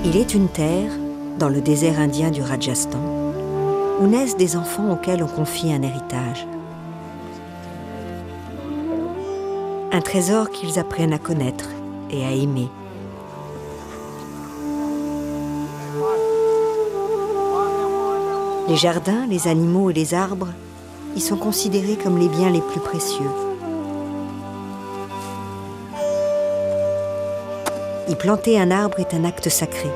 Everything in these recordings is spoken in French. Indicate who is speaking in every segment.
Speaker 1: Il est une terre, dans le désert indien du Rajasthan, où naissent des enfants auxquels on confie un héritage. Un trésor qu'ils apprennent à connaître et à aimer. Les jardins, les animaux et les arbres y sont considérés comme les biens les plus précieux. Y planter un arbre est un acte sacré.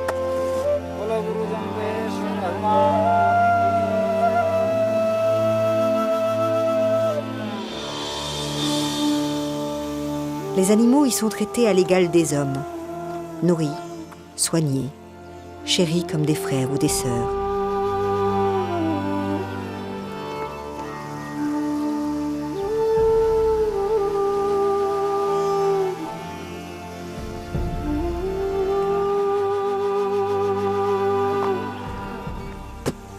Speaker 1: Les animaux y sont traités à l'égal des hommes, nourris, soignés, chéris comme des frères ou des sœurs.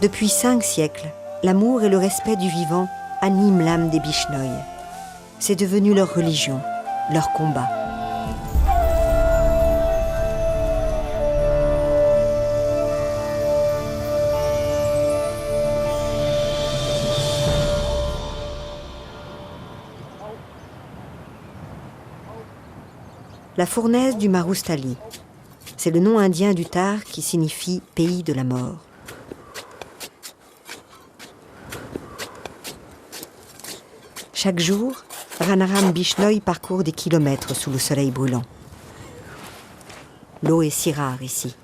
Speaker 1: Depuis 5 siècles, l'amour et le respect du vivant animent l'âme des Bishnoi. C'est devenu leur religion, leur combat. La fournaise du Marustali, c'est le nom indien du Tar qui signifie « pays de la mort ». Chaque jour, Ranaram Bishnoi parcourt des kilomètres sous le soleil brûlant. L'eau est si rare ici.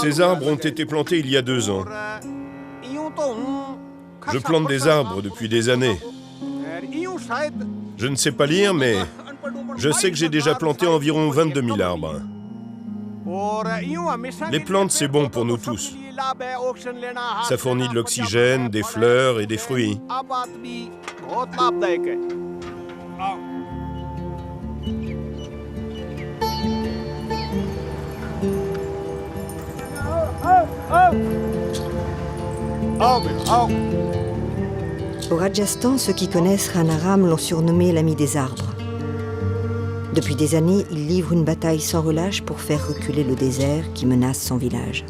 Speaker 2: Ces arbres ont été plantés il y a 2 ans. Je plante des arbres depuis des années. Je ne sais pas lire, mais je sais que j'ai déjà planté environ 22 000 arbres. Les plantes, c'est bon pour nous tous. Ça fournit de l'oxygène, des fleurs et des fruits.
Speaker 1: Au Rajasthan, ceux qui connaissent Ranaram l'ont surnommé l'ami des arbres. Depuis des années, il livre une bataille sans relâche pour faire reculer le désert qui menace son village.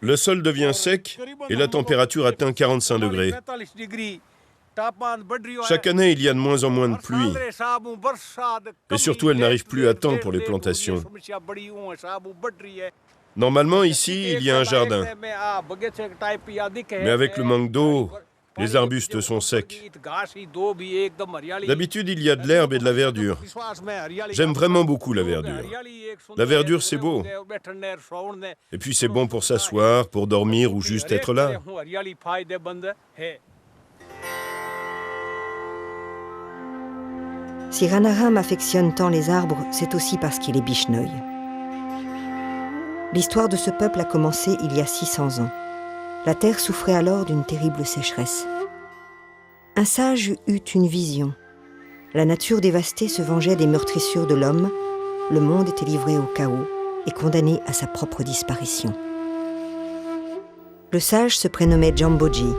Speaker 2: Le sol devient sec et la température atteint 45 degrés. Chaque année, il y a de moins en moins de pluie. Et surtout, elle n'arrive plus à temps pour les plantations. Normalement, ici, il y a un jardin. Mais avec le manque d'eau, les arbustes sont secs. D'habitude, il y a de l'herbe et de la verdure. J'aime vraiment beaucoup la verdure. La verdure, c'est beau. Et puis, c'est bon pour s'asseoir, pour dormir ou juste être là.
Speaker 1: Si Ranaram affectionne tant les arbres, c'est aussi parce qu'il est Bishnoi. L'histoire de ce peuple a commencé il y a 600 ans. La terre souffrait alors d'une terrible sécheresse. Un sage eut une vision. La nature dévastée se vengeait des meurtrissures de l'homme, le monde était livré au chaos et condamné à sa propre disparition. Le sage se prénommait Jamboji.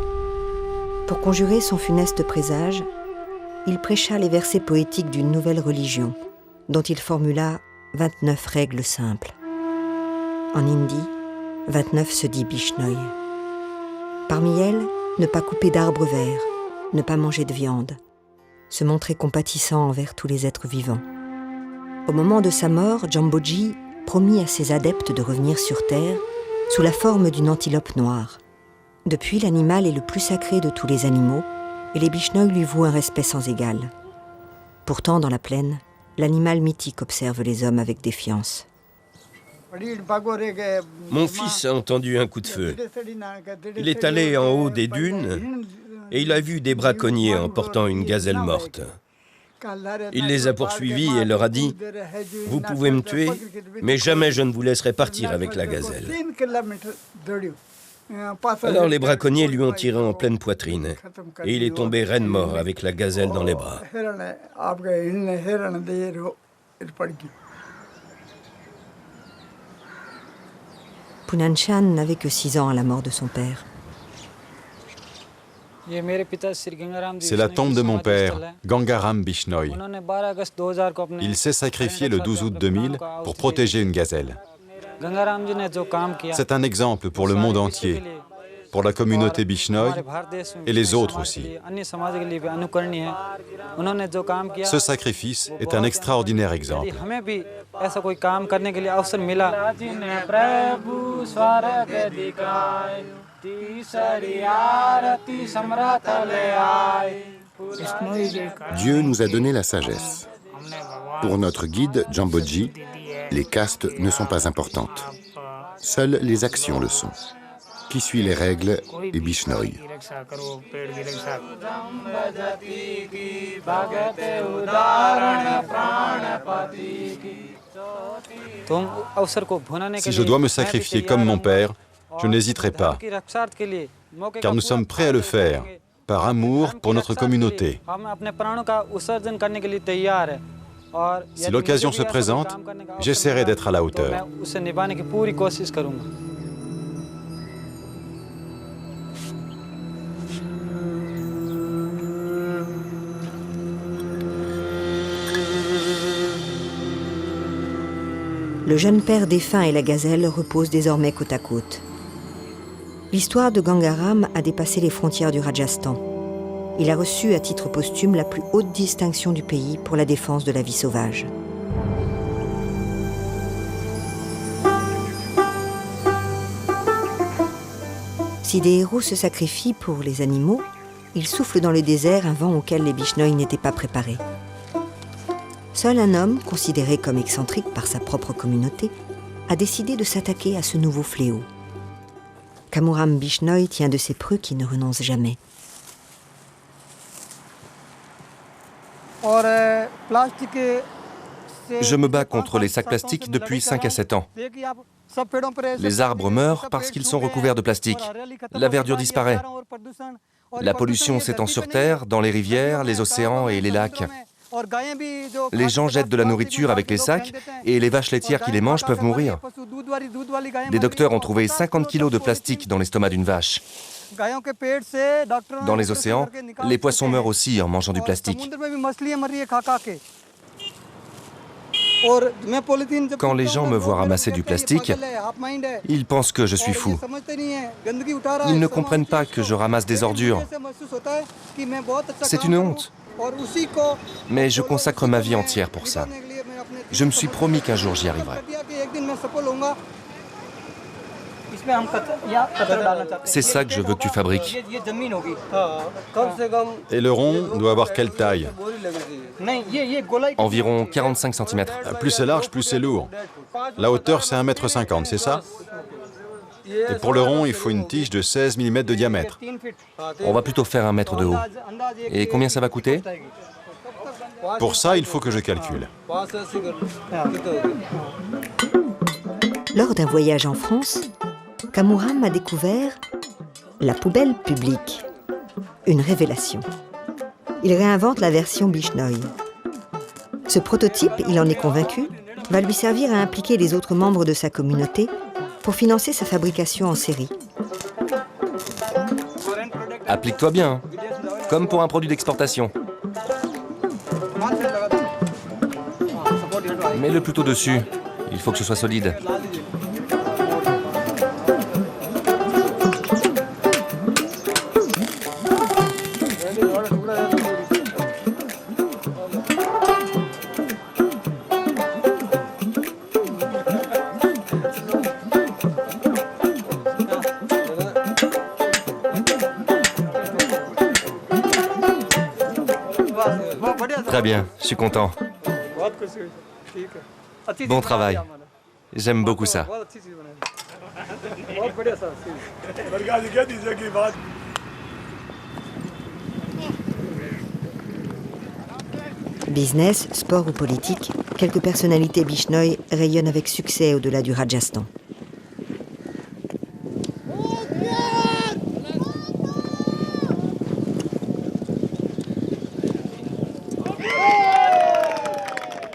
Speaker 1: Pour conjurer son funeste présage, il prêcha les versets poétiques d'une nouvelle religion, dont il formula 29 règles simples. En hindi, 29 se dit Bishnoi. Parmi elles, ne pas couper d'arbres verts, ne pas manger de viande, se montrer compatissant envers tous les êtres vivants. Au moment de sa mort, Djamboji promit à ses adeptes de revenir sur Terre sous la forme d'une antilope noire. Depuis, l'animal est le plus sacré de tous les animaux et les Bishnoi lui vouent un respect sans égal. Pourtant, dans la plaine, l'animal mythique observe les hommes avec défiance.
Speaker 2: Mon fils a entendu un coup de feu. Il est allé en haut des dunes et il a vu des braconniers emportant une gazelle morte. Il les a poursuivis et leur a dit « Vous pouvez me tuer, mais jamais je ne vous laisserai partir avec la gazelle. » Alors les braconniers lui ont tiré en pleine poitrine et il est tombé raide mort avec la gazelle dans les bras.
Speaker 1: Punanchan n'avait que 6 ans à la mort de son père.
Speaker 3: C'est la tombe de mon père, Gangaram Bishnoi. Il s'est sacrifié le 12 août 2000 pour protéger une gazelle. C'est un exemple pour le monde entier, pour la communauté Bishnoi et les autres aussi. Ce sacrifice est un extraordinaire exemple.
Speaker 4: Dieu nous a donné la sagesse. Pour notre guide, Djamboji, les castes ne sont pas importantes. Seules les actions le sont. Qui suit les règles est Bishnoi.
Speaker 3: Si je dois me sacrifier comme mon père, je n'hésiterai pas, car nous sommes prêts à le faire, par amour pour notre communauté. Si l'occasion se présente, j'essaierai d'être à la hauteur.
Speaker 1: Le jeune père défunt et la gazelle reposent désormais côte à côte. L'histoire de Gangaram a dépassé les frontières du Rajasthan. Il a reçu à titre posthume la plus haute distinction du pays pour la défense de la vie sauvage. Si des héros se sacrifient pour les animaux, ils soufflent dans le désert un vent auquel les Bishnoi n'étaient pas préparés. Seul un homme, considéré comme excentrique par sa propre communauté, a décidé de s'attaquer à ce nouveau fléau. Kamuram Bishnoi tient de ces preux qui ne renoncent jamais.
Speaker 5: Je me bats contre les sacs plastiques depuis 5 à 7 ans. Les arbres meurent parce qu'ils sont recouverts de plastique. La verdure disparaît. La pollution s'étend sur Terre, dans les rivières, les océans et les lacs. Les gens jettent de la nourriture avec les sacs et les vaches laitières qui les mangent peuvent mourir. Des docteurs ont trouvé 50 kilos de plastique dans l'estomac d'une vache. Dans les océans, les poissons meurent aussi en mangeant du plastique. Quand les gens me voient ramasser du plastique, ils pensent que je suis fou. Ils ne comprennent pas que je ramasse des ordures. C'est une honte. Mais je consacre ma vie entière pour ça. Je me suis promis qu'un jour j'y arriverai. C'est ça que je veux que tu fabriques.
Speaker 3: Et le rond doit avoir quelle taille?
Speaker 5: Environ 45 cm.
Speaker 3: Plus c'est large, plus c'est lourd. La hauteur, c'est 1,50 m, c'est ça? Et pour le rond, il faut une tige de 16 mm de diamètre.
Speaker 5: On va plutôt faire 1 mètre de haut. Et combien ça va coûter?
Speaker 3: Pour ça, il faut que je calcule.
Speaker 1: Lors d'un voyage en France, Kamuram a découvert la poubelle publique. Une révélation. Il réinvente la version Bishnoi. Ce prototype, il en est convaincu, va lui servir à impliquer les autres membres de sa communauté pour financer sa fabrication en série.
Speaker 5: Applique-toi bien, hein. Comme pour un produit d'exportation. Mets-le plutôt dessus. Il faut que ce soit solide. très bien, je suis content. Bon travail. J'aime beaucoup ça.
Speaker 1: Business, sport ou politique, quelques personnalités Bishnoi rayonnent avec succès au-delà du Rajasthan.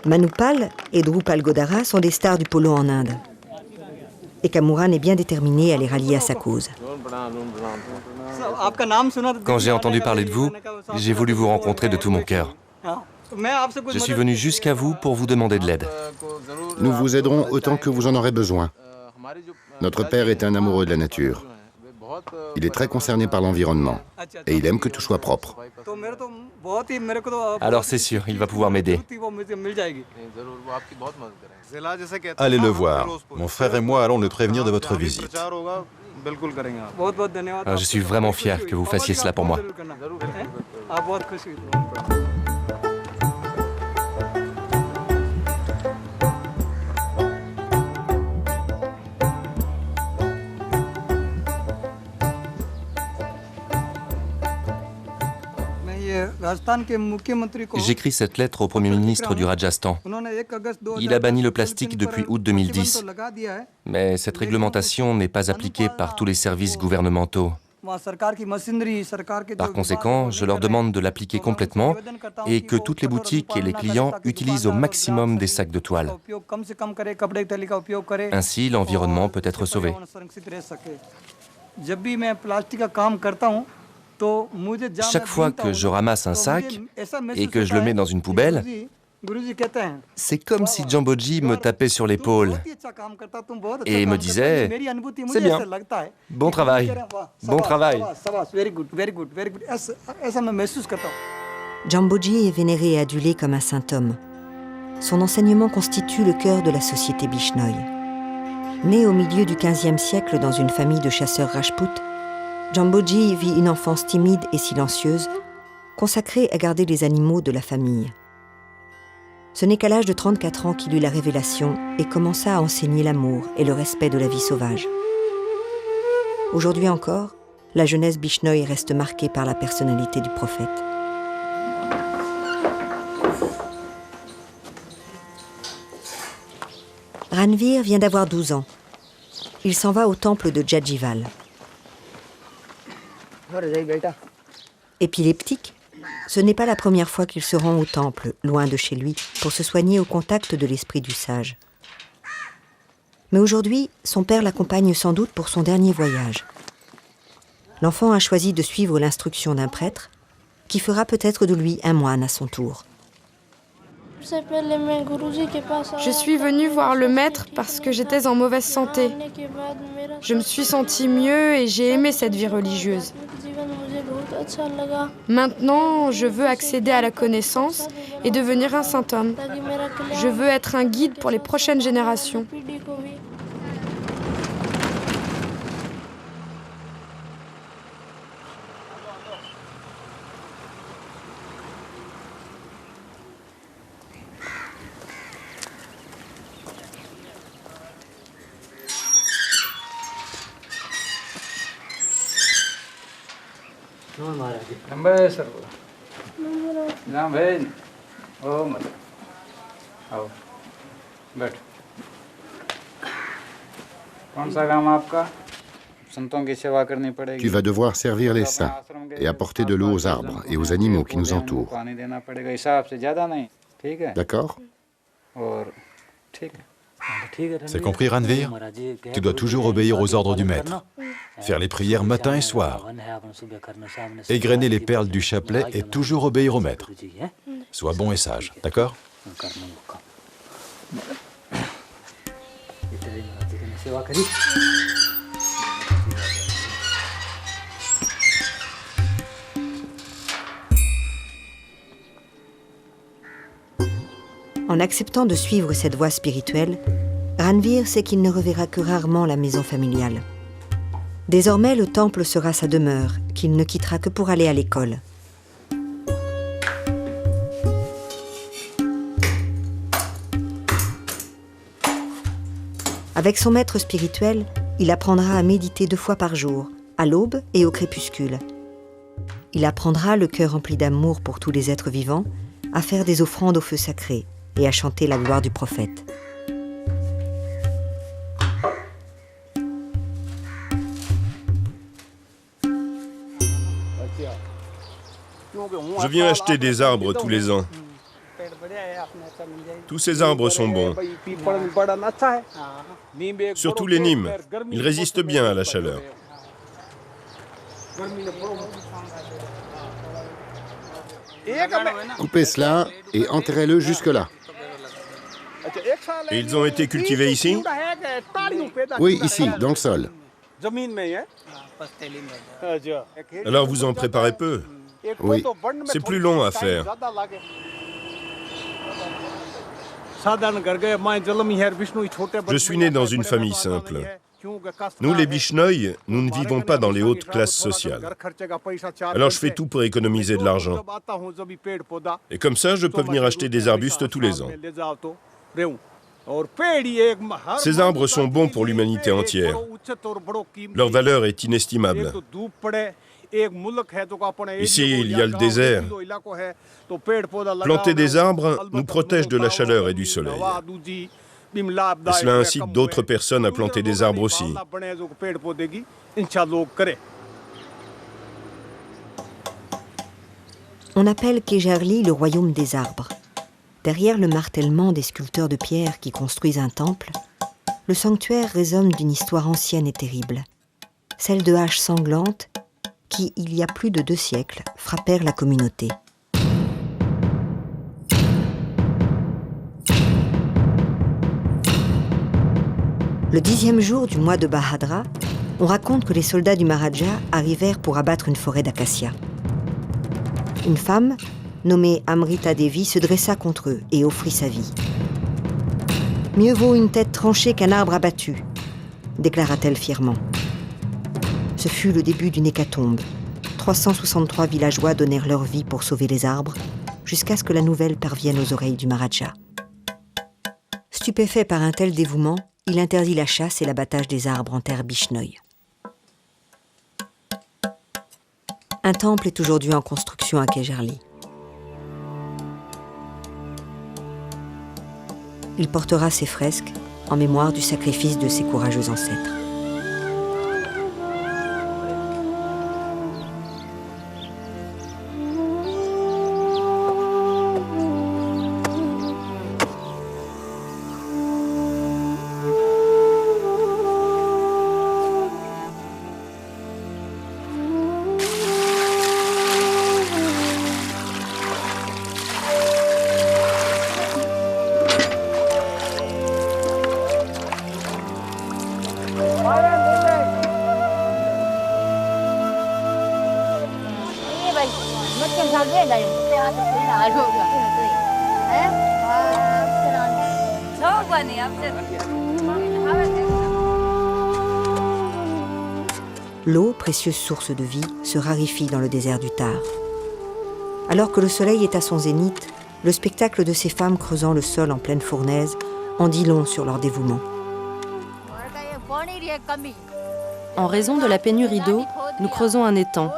Speaker 1: Manupal et Drupal Godara sont des stars du polo en Inde. Et Kamuran est bien déterminé à les rallier à sa cause.
Speaker 5: Quand j'ai entendu parler de vous, j'ai voulu vous rencontrer de tout mon cœur. Je suis venu jusqu'à vous pour vous demander de l'aide.
Speaker 4: Nous vous aiderons autant que vous en aurez besoin. Notre père est un amoureux de la nature. Il est très concerné par l'environnement et il aime que tout soit propre.
Speaker 5: Alors c'est sûr, il va pouvoir m'aider.
Speaker 3: Allez le voir. Mon frère et moi allons le prévenir de votre visite.
Speaker 5: Alors, je suis vraiment fier que vous fassiez cela pour moi. J'écris cette lettre au Premier ministre du Rajasthan. Il a banni le plastique depuis août 2010. Mais cette réglementation n'est pas appliquée par tous les services gouvernementaux. Par conséquent, je leur demande de l'appliquer complètement et que toutes les boutiques et les clients utilisent au maximum des sacs de toile. Ainsi, l'environnement peut être sauvé. Chaque fois que je ramasse un sac et que je le mets dans une poubelle, c'est comme si Jamboji me tapait sur l'épaule et me disait « C'est bien, bon travail, bon travail ».
Speaker 1: Jamboji est vénéré et adulé comme un saint homme. Son enseignement constitue le cœur de la société Bishnoi. Né au milieu du XVe siècle dans une famille de chasseurs rajpouts, Jamboji vit une enfance timide et silencieuse, consacrée à garder les animaux de la famille. Ce n'est qu'à l'âge de 34 ans qu'il eut la révélation et commença à enseigner l'amour et le respect de la vie sauvage. Aujourd'hui encore, la jeunesse Bishnoi reste marquée par la personnalité du prophète. Ranveer vient d'avoir 12 ans. Il s'en va au temple de Jajival. Épileptique, ce n'est pas la première fois qu'il se rend au temple, loin de chez lui, pour se soigner au contact de l'esprit du sage. Mais aujourd'hui, son père l'accompagne sans doute pour son dernier voyage. L'enfant a choisi de suivre l'instruction d'un prêtre, qui fera peut-être de lui un moine à son tour.
Speaker 6: Je suis venue voir le maître parce que j'étais en mauvaise santé. Je me suis sentie mieux et j'ai aimé cette vie religieuse. Maintenant, je veux accéder à la connaissance et devenir un saint homme. Je veux être un guide pour les prochaines générations.
Speaker 4: Tu vas devoir servir les saints et apporter de l'eau aux arbres et aux animaux qui nous entourent. D'accord ?
Speaker 3: C'est compris, Ranveer? Tu dois toujours obéir aux ordres du maître. Faire les prières matin et soir. Égrener les perles du chapelet et toujours obéir au maître. Sois bon et sage, d'accord?
Speaker 1: En acceptant de suivre cette voie spirituelle, Ranveer sait qu'il ne reverra que rarement la maison familiale. Désormais, le temple sera sa demeure, qu'il ne quittera que pour aller à l'école. Avec son maître spirituel, il apprendra à méditer 2 fois par jour, à l'aube et au crépuscule. Il apprendra, le cœur rempli d'amour pour tous les êtres vivants, à faire des offrandes au feu sacré et à chanter la gloire du prophète.
Speaker 7: Je viens acheter des arbres tous les ans. Tous ces arbres sont bons. Surtout les nimes. Ils résistent bien à la chaleur.
Speaker 4: Coupez cela et enterrez-le jusque-là.
Speaker 7: Et ils ont été cultivés ici?
Speaker 4: Oui, ici, dans le sol.
Speaker 7: Alors vous en préparez peu.
Speaker 4: Oui.
Speaker 7: C'est plus long à faire. Je suis né dans une famille simple. Nous, les Bishnoi, nous ne vivons pas dans les hautes classes sociales. Alors je fais tout pour économiser de l'argent. Et comme ça, je peux venir acheter des arbustes tous les ans. Ces arbres sont bons pour l'humanité entière. Leur valeur est inestimable. Ici, il y a le désert. Planter des arbres nous protège de la chaleur et du soleil. Et cela incite d'autres personnes à planter des arbres aussi.
Speaker 1: On appelle Kejarli le royaume des arbres. Derrière le martèlement des sculpteurs de pierre qui construisent un temple, le sanctuaire résonne d'une histoire ancienne et terrible, celle de haches sanglantes qui, il y a plus de 2 siècles, frappèrent la communauté. Le 10e jour du mois de Bahadra, on raconte que les soldats du Maharaja arrivèrent pour abattre une forêt d'acacias. Une femme, nommée Amrita Devi, se dressa contre eux et offrit sa vie. « Mieux vaut une tête tranchée qu'un arbre abattu », déclara-t-elle fièrement. Ce fut le début d'une hécatombe. 363 villageois donnèrent leur vie pour sauver les arbres, jusqu'à ce que la nouvelle parvienne aux oreilles du Maharaja. Stupéfait par un tel dévouement, il interdit la chasse et l'abattage des arbres en terre Bishnoi. Un temple est aujourd'hui en construction à Kejarli. Il portera ses fresques en mémoire du sacrifice de ses courageux ancêtres. L'eau, précieuse source de vie, se raréfie dans le désert du Thar. Alors que le soleil est à son zénith, le spectacle de ces femmes creusant le sol en pleine fournaise en dit long sur leur dévouement.
Speaker 8: En raison de la pénurie d'eau, nous creusons un étang.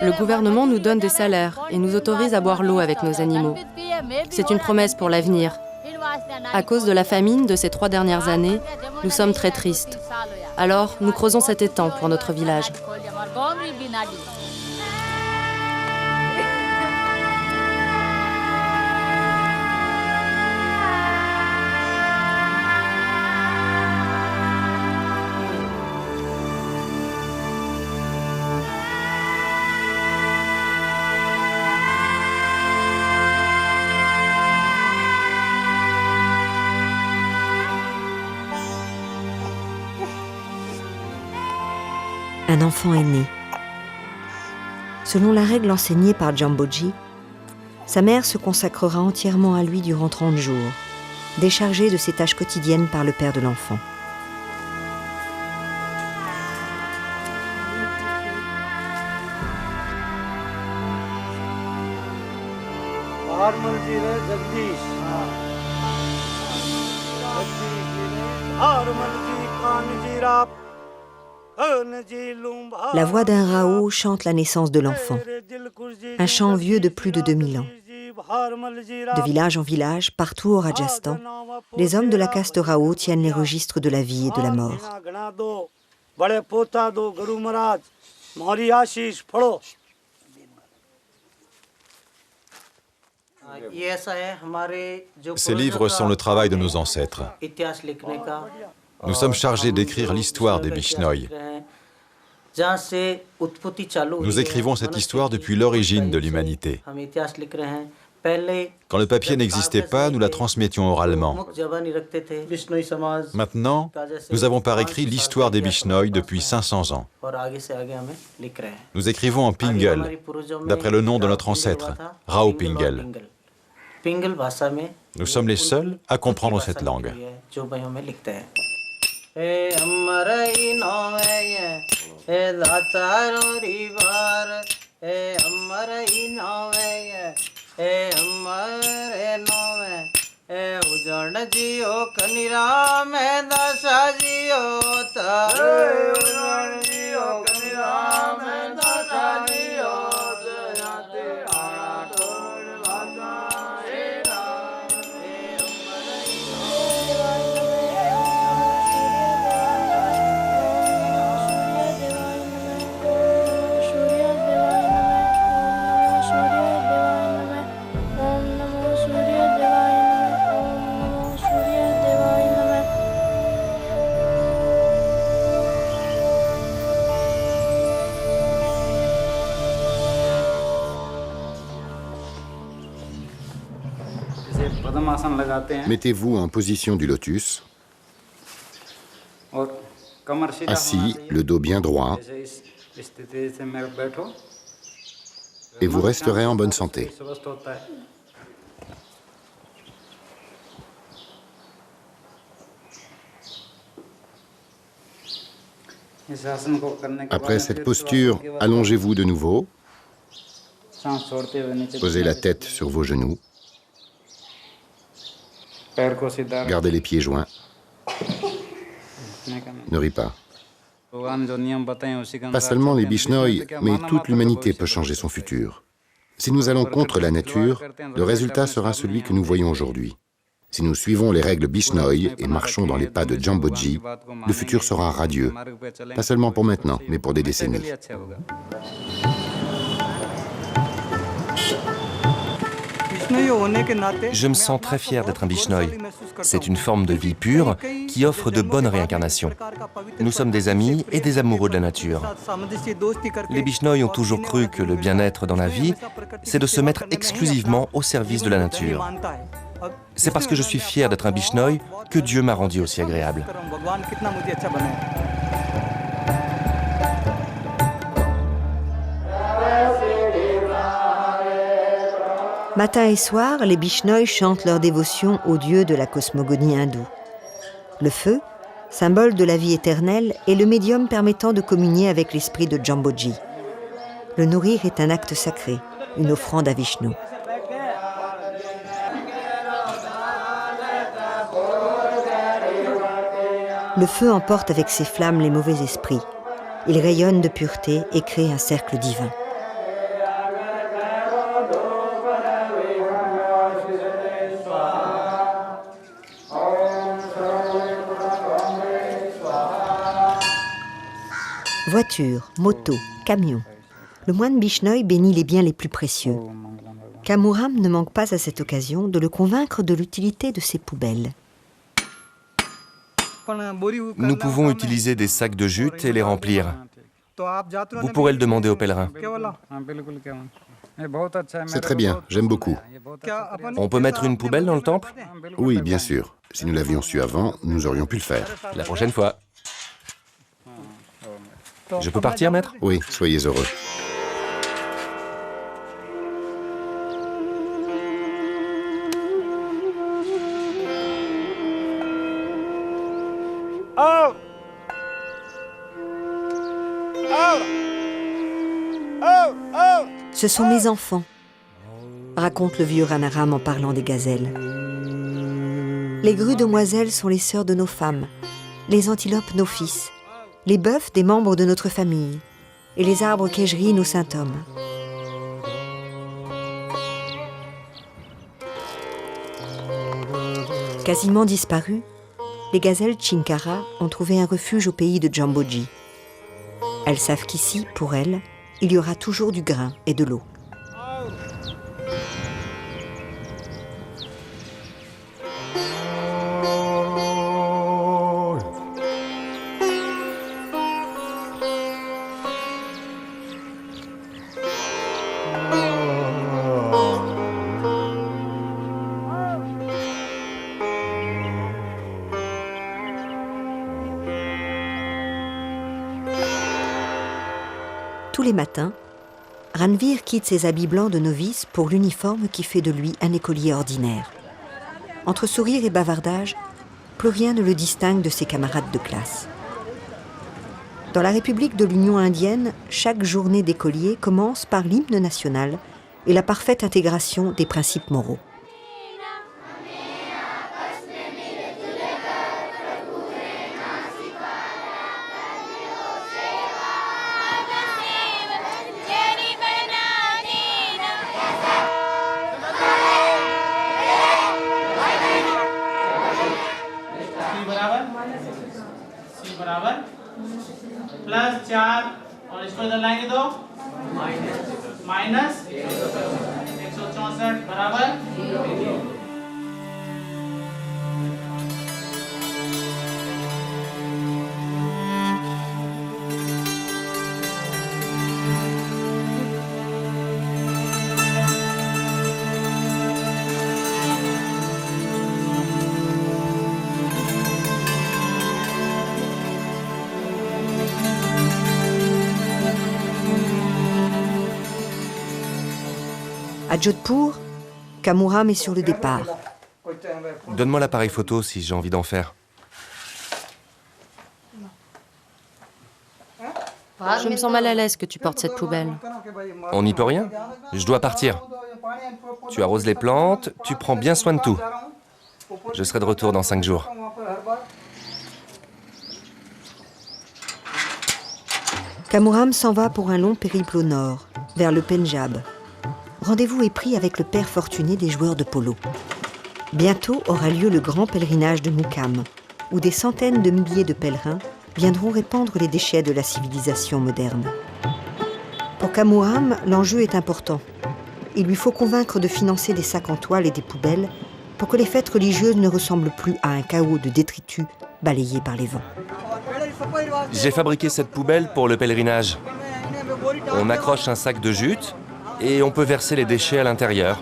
Speaker 8: Le gouvernement nous donne des salaires et nous autorise à boire l'eau avec nos animaux. C'est une promesse pour l'avenir. À cause de la famine de ces 3 dernières années, nous sommes très tristes. Alors, nous creusons cet étang pour notre village.
Speaker 1: Un enfant est né. Selon la règle enseignée par Jamboji, sa mère se consacrera entièrement à lui durant 30 jours, déchargée de ses tâches quotidiennes par le père de l'enfant. La voix d'un Rao chante la naissance de l'enfant. Un chant vieux de plus de 2000 ans. De village en village, partout au Rajasthan, les hommes de la caste Rao tiennent les registres de la vie et de la mort.
Speaker 3: Ces livres sont le travail de nos ancêtres. Nous sommes chargés d'écrire l'histoire des Bishnoi. Nous écrivons cette histoire depuis l'origine de l'humanité. Quand le papier n'existait pas, nous la transmettions oralement. Maintenant, nous avons par écrit l'histoire des Bishnoi depuis 500 ans. Nous écrivons en Pingle, d'après le nom de notre ancêtre, Rao Pingle. Nous sommes les seuls à comprendre cette langue.
Speaker 4: Mettez-vous en position du lotus, assis, le dos bien droit, et vous resterez en bonne santé. Après cette posture, allongez-vous de nouveau, posez la tête sur vos genoux, gardez les pieds joints, ne ris pas. Pas seulement les Bishnoi, mais toute l'humanité peut changer son futur. Si nous allons contre la nature, le résultat sera celui que nous voyons aujourd'hui. Si nous suivons les règles Bishnoi et marchons dans les pas de Jamboji, le futur sera radieux. Pas seulement pour maintenant, mais pour des décennies.
Speaker 5: Je me sens très fier d'être un Bishnoi. C'est une forme de vie pure qui offre de bonnes réincarnations. Nous sommes des amis et des amoureux de la nature. Les Bishnoi ont toujours cru que le bien-être dans la vie, c'est de se mettre exclusivement au service de la nature. C'est parce que je suis fier d'être un Bishnoi que Dieu m'a rendu aussi agréable.
Speaker 1: Matin et soir, les Bishnoi chantent leur dévotion au dieu de la cosmogonie hindoue. Le feu, symbole de la vie éternelle, est le médium permettant de communier avec l'esprit de Jamboji. Le nourrir est un acte sacré, une offrande à Vishnu. Le feu emporte avec ses flammes les mauvais esprits. Il rayonne de pureté et crée un cercle divin. Voiture, moto, camion. Le moine Bishnoi bénit les biens les plus précieux. Kamuram ne manque pas à cette occasion de le convaincre de l'utilité de ces poubelles.
Speaker 5: Nous pouvons utiliser des sacs de jute et les remplir. Vous pourrez le demander aux pèlerins.
Speaker 4: C'est très bien, j'aime beaucoup.
Speaker 5: On peut mettre une poubelle dans le temple?
Speaker 4: Oui, bien sûr. Si nous l'avions su avant, nous aurions pu le faire.
Speaker 5: La prochaine fois. Je peux partir, maître?
Speaker 4: Oui, soyez heureux.
Speaker 1: Ce sont mes enfants, raconte le vieux Ranaram en parlant des gazelles. Les grues demoiselles sont les sœurs de nos femmes, les antilopes nos fils, les bœufs des membres de notre famille, et les arbres kégeris nos saints hommes. Quasiment disparues, les gazelles Chinkara ont trouvé un refuge au pays de Jamboji. Elles savent qu'ici, pour elles, il y aura toujours du grain et de l'eau. Tous les matins, Ranveer quitte ses habits blancs de novice pour l'uniforme qui fait de lui un écolier ordinaire. Entre sourire et bavardage, plus rien ne le distingue de ses camarades de classe. Dans la République de l'Union indienne, chaque journée d'écolier commence par l'hymne national et la parfaite intégration des principes moraux.
Speaker 9: Plus 4 और इसको इधर लाएंगे तो माइनस 164 बराबर
Speaker 1: À Jodhpur, Kamuram est sur le départ.
Speaker 5: Donne-moi l'appareil photo si j'ai envie d'en faire.
Speaker 8: Je me sens mal à l'aise que tu portes cette poubelle.
Speaker 5: On n'y peut rien. Je dois partir. Tu arroses les plantes, tu prends bien soin de tout. Je serai de retour dans 5 jours.
Speaker 1: Kamuram s'en va pour un long périple au nord, vers le Pendjab. Rendez-vous est pris avec le père fortuné des joueurs de polo. Bientôt aura lieu le grand pèlerinage de Muqam, où des centaines de milliers de pèlerins viendront répandre les déchets de la civilisation moderne. Pour Kamuram, l'enjeu est important. Il lui faut convaincre de financer des sacs en toile et des poubelles pour que les fêtes religieuses ne ressemblent plus à un chaos de détritus balayés par les vents.
Speaker 5: J'ai fabriqué cette poubelle pour le pèlerinage. On accroche un sac de jute et on peut verser les déchets à l'intérieur.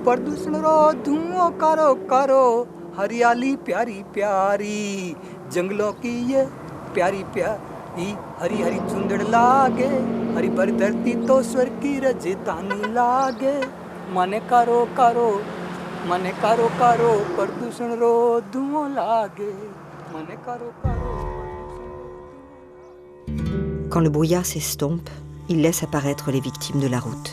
Speaker 10: प्रदूषण रो धुओं करो करो हरियाली प्यारी प्यारी जंगलों की ये प्यारी प्यारी हरी हरी चुंदड़ लागे हरी भरी धरती तो स्वर्ग की राजधानी लागे मने करो करो प्रदूषण रो धुओं लागे मने करो करो.
Speaker 1: Quand le brouillard s'estompe, il laisse apparaître les victimes de la route.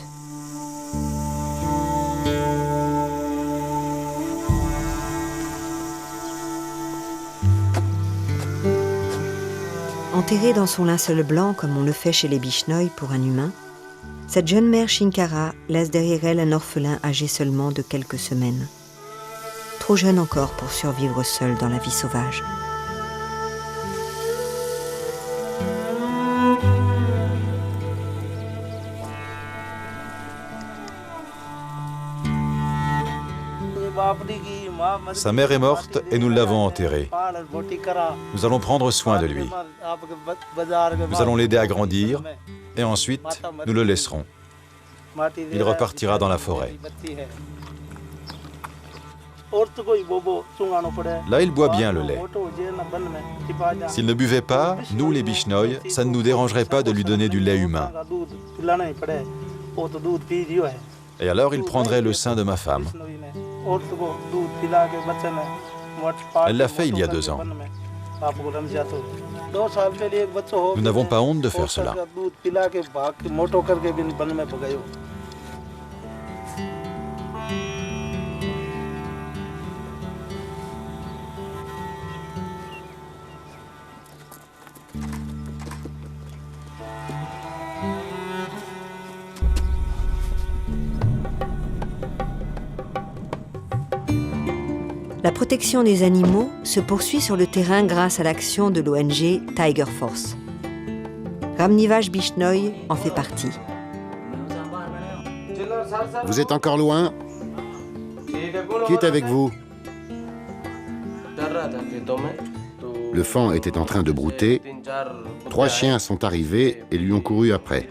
Speaker 1: Enterrée dans son linceul blanc comme on le fait chez les Bishnoi pour un humain, cette jeune mère Chinkara laisse derrière elle un orphelin âgé seulement de quelques semaines. Trop jeune encore pour survivre seul dans la vie sauvage.
Speaker 3: Sa mère est morte et nous l'avons enterré. Nous allons prendre soin de lui. Nous allons l'aider à grandir et ensuite nous le laisserons. Il repartira dans la forêt. Là, il boit bien le lait. S'il ne buvait pas, nous les Bishnoi, ça ne nous dérangerait pas de lui donner du lait humain. Et alors, il prendrait le sein de ma femme. Elle l'a fait il y a 2 ans. Nous n'avons pas honte de faire cela.
Speaker 1: La protection des animaux se poursuit sur le terrain grâce à l'action de l'ONG Tiger Force. Ramnivash Bishnoi en fait partie.
Speaker 4: Vous êtes encore loin? Qui est avec vous? Le faon était en train de brouter. 3 chiens sont arrivés et lui ont couru après.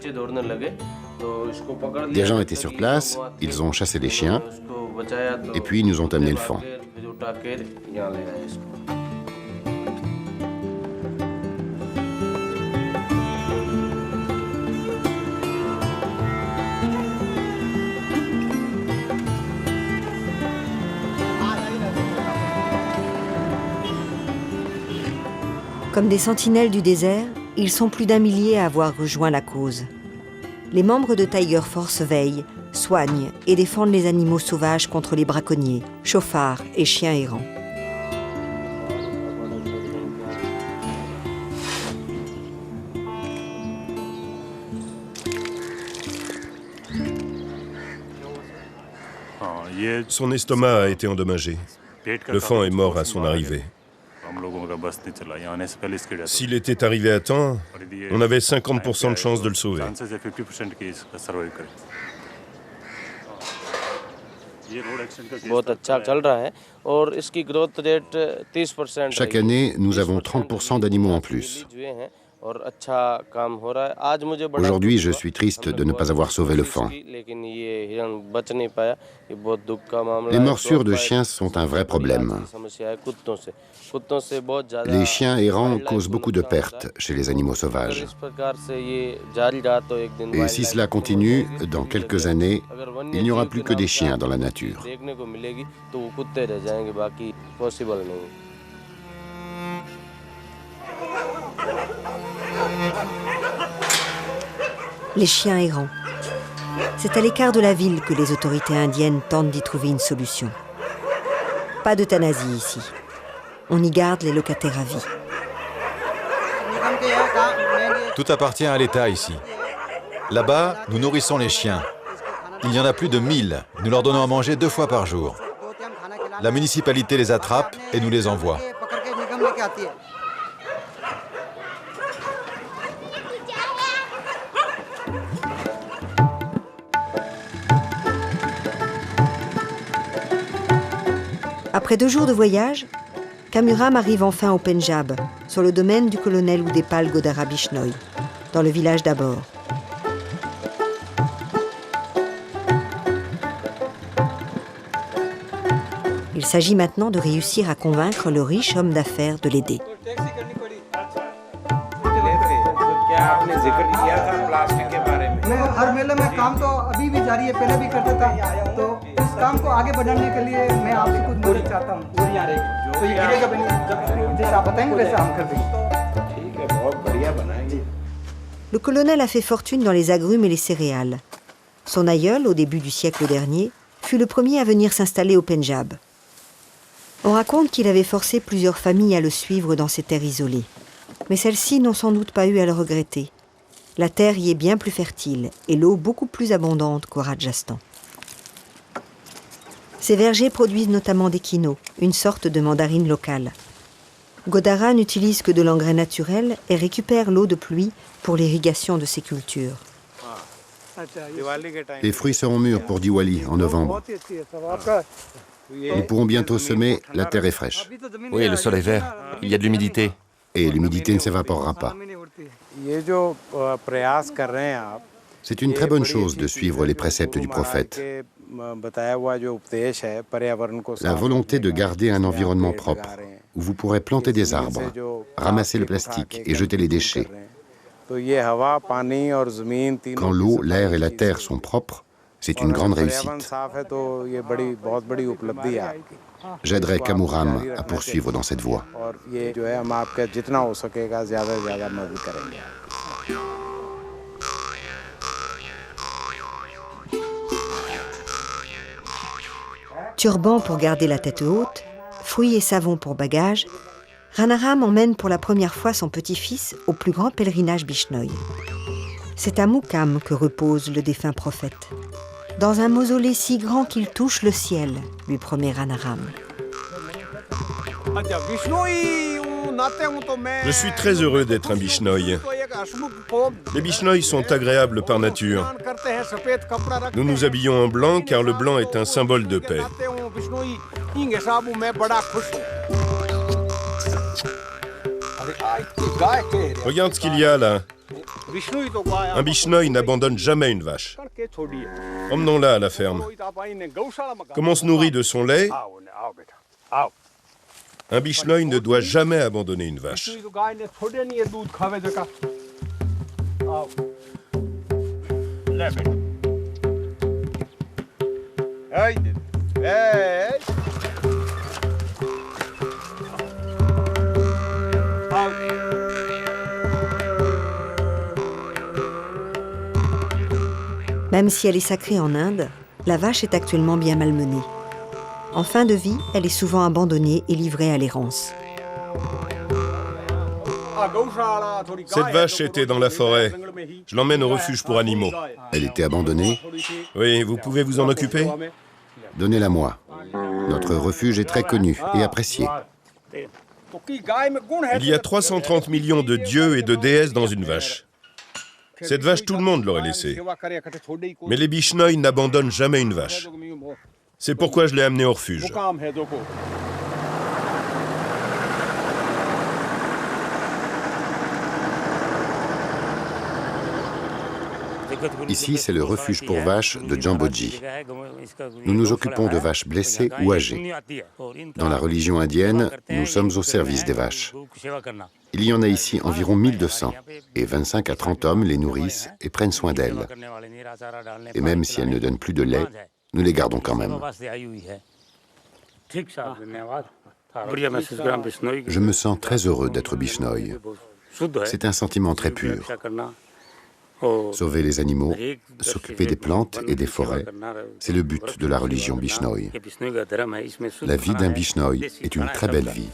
Speaker 4: Des gens étaient sur place, ils ont chassé les chiens et puis ils nous ont amené le faon.
Speaker 1: Comme des sentinelles du désert, ils sont plus d'1 millier à avoir rejoint la cause. Les membres de Tiger Force veillent, soignent et défendent les animaux sauvages contre les braconniers, chauffards et chiens errants.
Speaker 7: Son estomac a été endommagé. Le faon est mort à son arrivée. S'il était arrivé à temps, on avait 50% de chances de le sauver.
Speaker 4: Chaque année, nous avons 30% d'animaux en plus. Aujourd'hui, je suis triste de ne pas avoir sauvé le faon. Les morsures de chiens sont un vrai problème. Les chiens errants causent beaucoup de pertes chez les animaux sauvages. Et si cela continue, dans quelques années, il n'y aura plus que des chiens dans la nature.
Speaker 1: Les chiens errants. C'est à l'écart de la ville que les autorités indiennes tentent d'y trouver une solution. Pas d'euthanasie ici. On y garde les locataires à vie.
Speaker 3: Tout appartient à l'État ici. Là-bas, nous nourrissons les chiens. Il y en a plus de 1000. Nous leur donnons à manger 2 fois par jour. La municipalité les attrape et nous les envoie.
Speaker 1: Après 2 jours de voyage, Kamuram arrive enfin au Pendjab, sur le domaine du colonel Udepal Godara Bishnoi, dans le village d'Abor. Il s'agit maintenant de réussir à convaincre le riche homme d'affaires de l'aider. Le colonel a fait fortune dans les agrumes et les céréales. Son aïeul, au début du siècle dernier, fut le premier à venir s'installer au Pendjab. On raconte qu'il avait forcé plusieurs familles à le suivre dans ces terres isolées. Mais celles-ci n'ont sans doute pas eu à le regretter. La terre y est bien plus fertile et l'eau beaucoup plus abondante qu'au Rajasthan. Ces vergers produisent notamment des quinoa, une sorte de mandarine locale. Godara n'utilise que de l'engrais naturel et récupère l'eau de pluie pour l'irrigation de ses cultures.
Speaker 4: Les fruits seront mûrs pour Diwali en novembre. Nous pourrons bientôt semer, la terre est fraîche.
Speaker 5: Oui, le sol est vert. Il y a de l'humidité.
Speaker 4: Et l'humidité ne s'évaporera pas. C'est une très bonne chose de suivre les préceptes du prophète. La volonté de garder un environnement propre, où vous pourrez planter des arbres, ramasser le plastique et jeter les déchets. Quand l'eau, l'air et la terre sont propres, c'est une grande réussite. J'aiderai Kamuram à poursuivre dans cette voie.
Speaker 1: Turban pour garder la tête haute, fruits et savon pour bagages, Ranaram emmène pour la première fois son petit-fils au plus grand pèlerinage Bishnoi. C'est à Mukam que repose le défunt prophète. Dans un mausolée si grand qu'il touche le ciel, lui promet Ranaram.
Speaker 7: Je suis très heureux d'être un Bishnoi. Les Bishnoi sont agréables par nature. Nous nous habillons en blanc car le blanc est un symbole de paix. Regarde ce qu'il y a là. Un Bishnoi n'abandonne jamais une vache. Emmenons-la à la ferme. Comme on se nourrit de son lait, un Bishnoi ne doit jamais abandonner une vache.
Speaker 1: Même si elle est sacrée en Inde, la vache est actuellement bien malmenée. En fin de vie, elle est souvent abandonnée et livrée à l'errance.
Speaker 7: Cette vache était dans la forêt. Je l'emmène au refuge pour animaux.
Speaker 4: Elle était abandonnée?
Speaker 7: Oui, vous pouvez vous en occuper?
Speaker 4: Donnez-la-moi. Notre refuge est très connu et apprécié.
Speaker 7: Il y a 330 millions de dieux et de déesses dans une vache. Cette vache, tout le monde l'aurait laissée. Mais les Bishnoi n'abandonnent jamais une vache. C'est pourquoi je l'ai amenée au refuge.
Speaker 4: Ici, c'est le refuge pour vaches de Jamboji. Nous nous occupons de vaches blessées ou âgées. Dans la religion indienne, nous sommes au service des vaches. Il y en a ici environ 1200, et 25 à 30 hommes les nourrissent et prennent soin d'elles. Et même si elles ne donnent plus de lait, nous les gardons quand même. Je me sens très heureux d'être Bishnoi. C'est un sentiment très pur. Sauver les animaux, s'occuper des plantes et des forêts, c'est le but de la religion Bishnoi. La vie d'un Bishnoi est une très belle vie.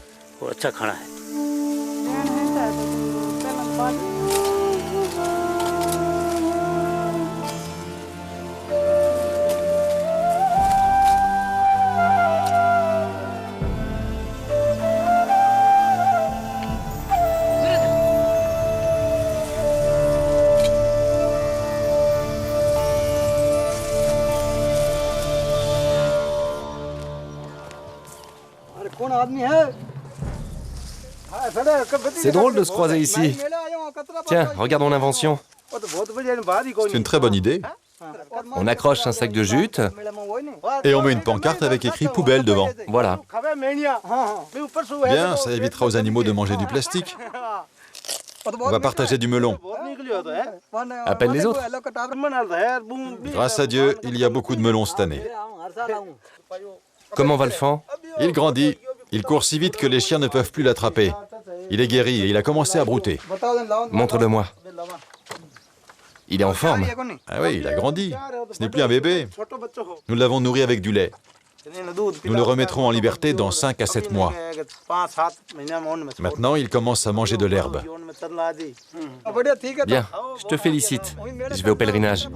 Speaker 5: C'est drôle de se croiser ici. Tiens, regarde mon invention.
Speaker 3: C'est une très bonne idée.
Speaker 5: On accroche un sac de jute.
Speaker 3: Et on met une pancarte avec écrit « poubelle » devant.
Speaker 5: Voilà.
Speaker 3: Bien, ça évitera aux animaux de manger du plastique. On va partager du melon.
Speaker 5: Appelle les autres.
Speaker 3: Grâce à Dieu, il y a beaucoup de melons cette année.
Speaker 5: Comment va le fan?
Speaker 3: Il grandit. Il court si vite que les chiens ne peuvent plus l'attraper. Il est guéri et il a commencé à brouter.
Speaker 5: Montre-le-moi. Il est en forme.
Speaker 3: Ah oui, il a grandi. Ce n'est plus un bébé. Nous l'avons nourri avec du lait. Nous le remettrons en liberté dans 5 à 7 mois. Maintenant, il commence à manger de l'herbe.
Speaker 5: Bien, je te félicite. Je vais au pèlerinage.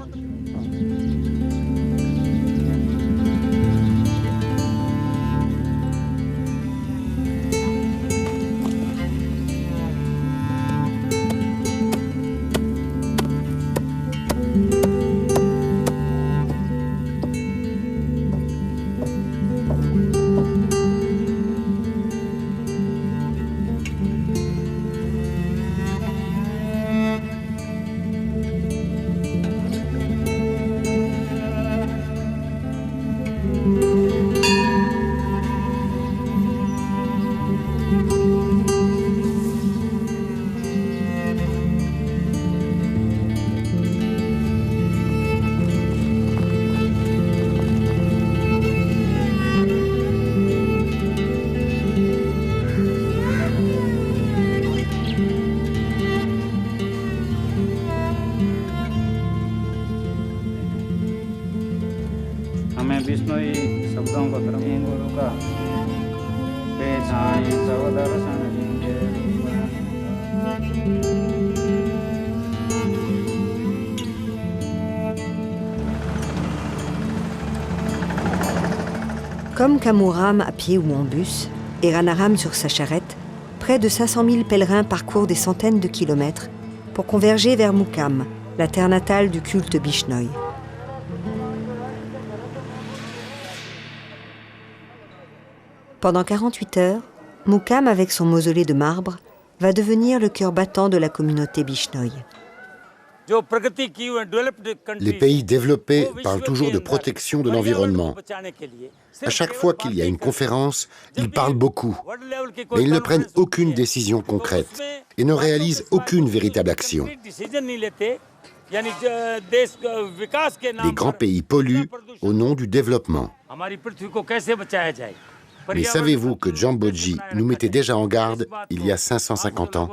Speaker 1: Comme Kamuram à pied ou en bus, et Ranaram sur sa charrette, près de 500 000 pèlerins parcourent des centaines de kilomètres pour converger vers Mukam, la terre natale du culte Bishnoi. Pendant 48 heures, Mukam, avec son mausolée de marbre, va devenir le cœur battant de la communauté Bishnoi.
Speaker 4: Les pays développés parlent toujours de protection de l'environnement. À chaque fois qu'il y a une conférence, ils parlent beaucoup, mais ils ne prennent aucune décision concrète et ne réalisent aucune véritable action. Les grands pays polluent au nom du développement. Mais savez-vous que Jamboji nous mettait déjà en garde il y a 550 ans?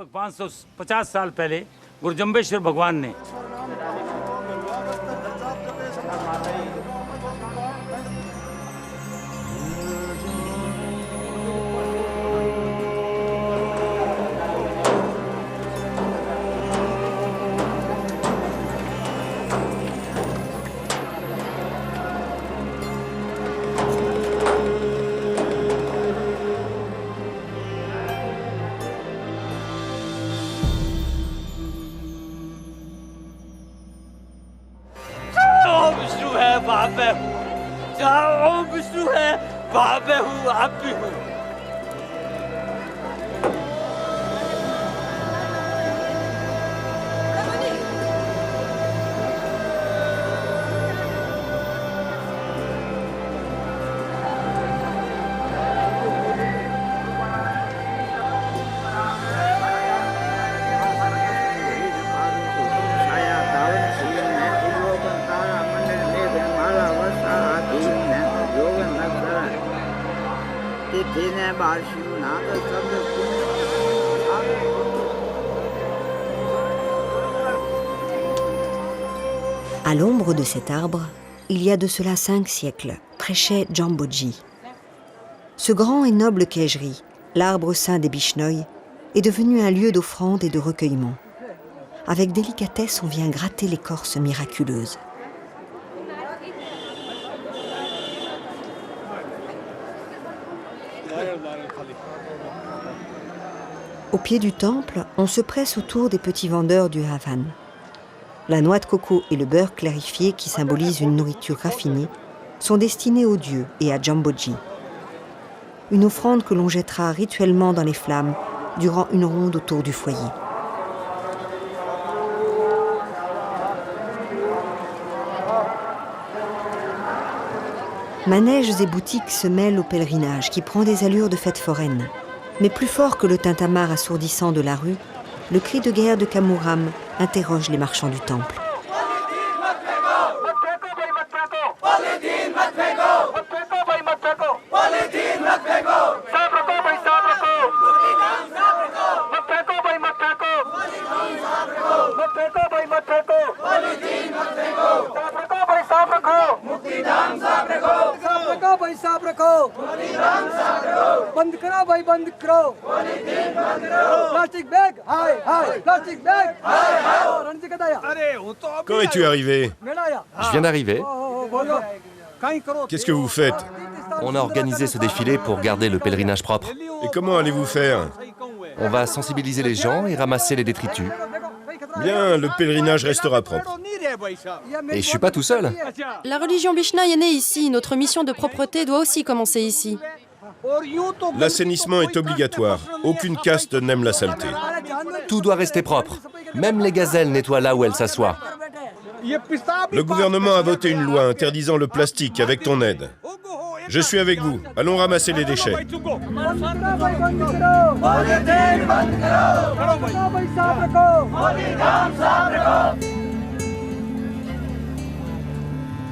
Speaker 1: À l'ombre de cet arbre, il y a de cela 5 siècles, prêchait Jamboji. Ce grand et noble Kejri, l'arbre saint des Bishnoi, est devenu un lieu d'offrande et de recueillement. Avec délicatesse, on vient gratter l'écorce miraculeuse. Au pied du temple, on se presse autour des petits vendeurs du Havan. La noix de coco et le beurre clarifié, qui symbolisent une nourriture raffinée, sont destinés aux dieux et à Jamboji. Une offrande que l'on jettera rituellement dans les flammes durant une ronde autour du foyer. Manèges et boutiques se mêlent au pèlerinage qui prend des allures de fête foraine. Mais plus fort que le tintamarre assourdissant de la rue, le cri de guerre de Kamuram interroge les marchands du temple.
Speaker 7: Quand es-tu arrivé?
Speaker 5: Je viens d'arriver.
Speaker 7: Qu'est-ce que vous faites?
Speaker 5: On a organisé ce défilé pour garder le pèlerinage propre.
Speaker 7: Et comment allez-vous faire?
Speaker 5: On va sensibiliser les gens et ramasser les détritus.
Speaker 7: Bien, le pèlerinage restera propre.
Speaker 5: Et je suis pas tout seul.
Speaker 8: La religion Bishnoi est née ici. Notre mission de propreté doit aussi commencer ici.
Speaker 7: L'assainissement est obligatoire. Aucune caste n'aime la saleté.
Speaker 5: Tout doit rester propre. Même les gazelles nettoient là où elles s'assoient.
Speaker 7: Le gouvernement a voté une loi interdisant le plastique avec ton aide. Je suis avec vous. Allons ramasser les déchets.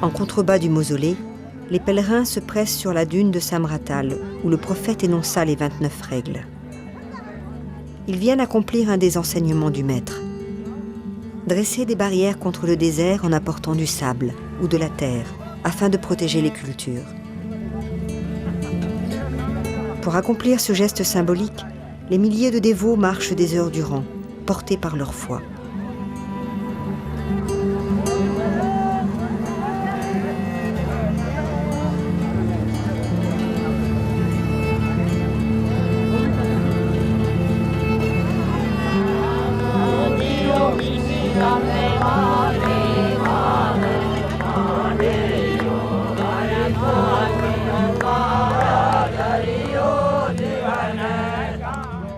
Speaker 1: En contrebas du mausolée, les pèlerins se pressent sur la dune de Samratal, où le prophète énonça les 29 règles. Ils viennent accomplir un des enseignements du maître. Dresser des barrières contre le désert en apportant du sable ou de la terre, afin de protéger les cultures. Pour accomplir ce geste symbolique, les milliers de dévots marchent des heures durant, portés par leur foi.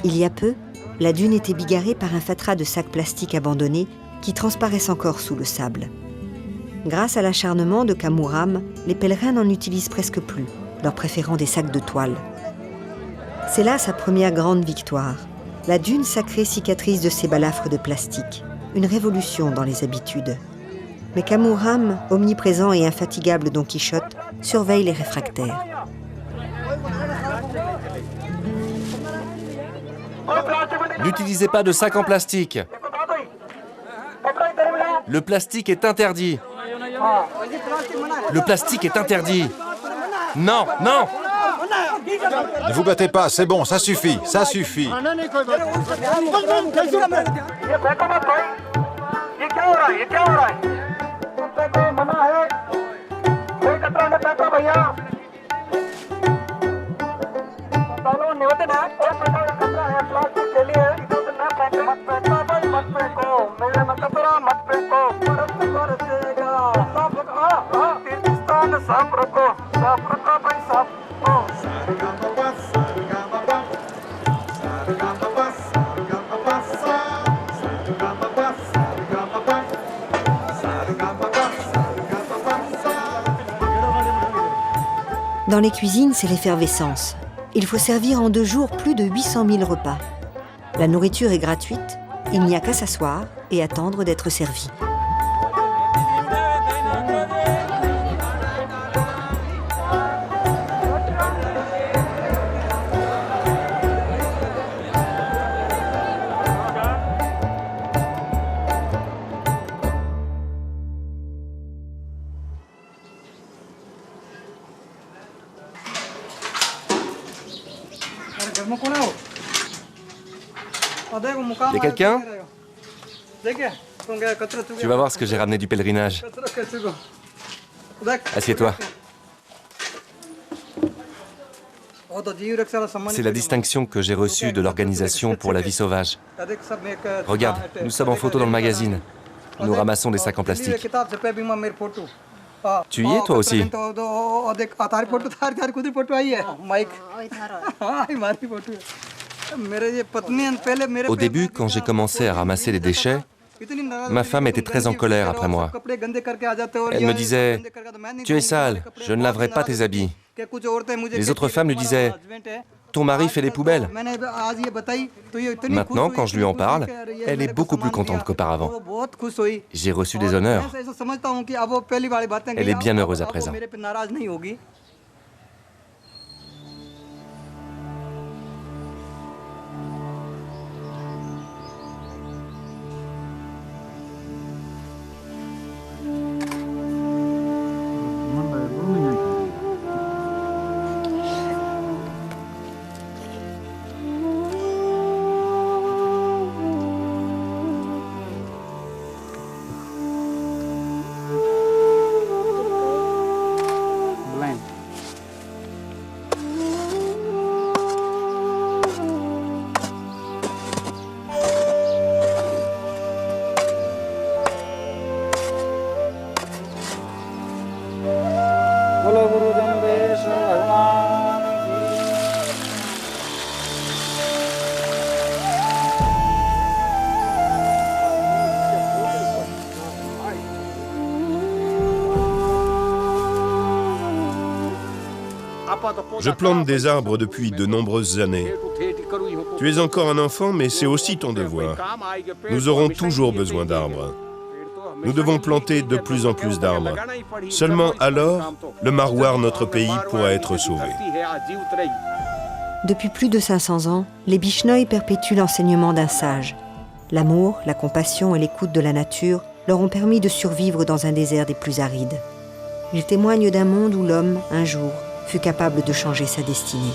Speaker 1: Il y a peu, la dune était bigarrée par un fatras de sacs plastiques abandonnés qui transparaissent encore sous le sable. Grâce à l'acharnement de Kamuram, les pèlerins n'en utilisent presque plus, leur préférant des sacs de toile. C'est là sa première grande victoire. La dune sacrée cicatrise de ses balafres de plastique, une révolution dans les habitudes. Mais Kamuram, omniprésent et infatigable Don Quichotte, surveille les réfractaires.
Speaker 5: N'utilisez pas de sac en plastique. Le plastique est interdit. Le plastique est interdit. Non, non!
Speaker 3: Ne vous battez pas, c'est bon, ça suffit, ça suffit.
Speaker 1: Dans les cuisines, c'est l'effervescence. Il faut servir en 2 jours plus de 800 000 repas. La nourriture est gratuite, il n'y a qu'à s'asseoir et attendre d'être servi.
Speaker 5: Il y a quelqu'un? Tu vas voir ce que j'ai ramené du pèlerinage. Assieds-toi. C'est la distinction que j'ai reçue de l'Organisation pour la vie sauvage. Regarde, nous sommes en photo dans le magazine. Nous ramassons des sacs en plastique. Tu y es, toi aussi? Au début, quand j'ai commencé à ramasser les déchets, ma femme était très en colère après moi. Elle me disait « Tu es sale, je ne laverai pas tes habits ». Les autres femmes lui disaient « Ton mari fait les poubelles ». Maintenant, quand je lui en parle, elle est beaucoup plus contente qu'auparavant. J'ai reçu des honneurs. Elle est bien heureuse à présent.
Speaker 7: Je plante des arbres depuis de nombreuses années. Tu es encore un enfant, mais c'est aussi ton devoir. Nous aurons toujours besoin d'arbres. Nous devons planter de plus en plus d'arbres. Seulement alors, le Marwar, notre pays, pourra être sauvé.
Speaker 1: Depuis plus de 500 ans, les Bishnoi perpétuent l'enseignement d'un sage. L'amour, la compassion et l'écoute de la nature leur ont permis de survivre dans un désert des plus arides. Ils témoignent d'un monde où l'homme, un jour, fut capable de changer sa destinée.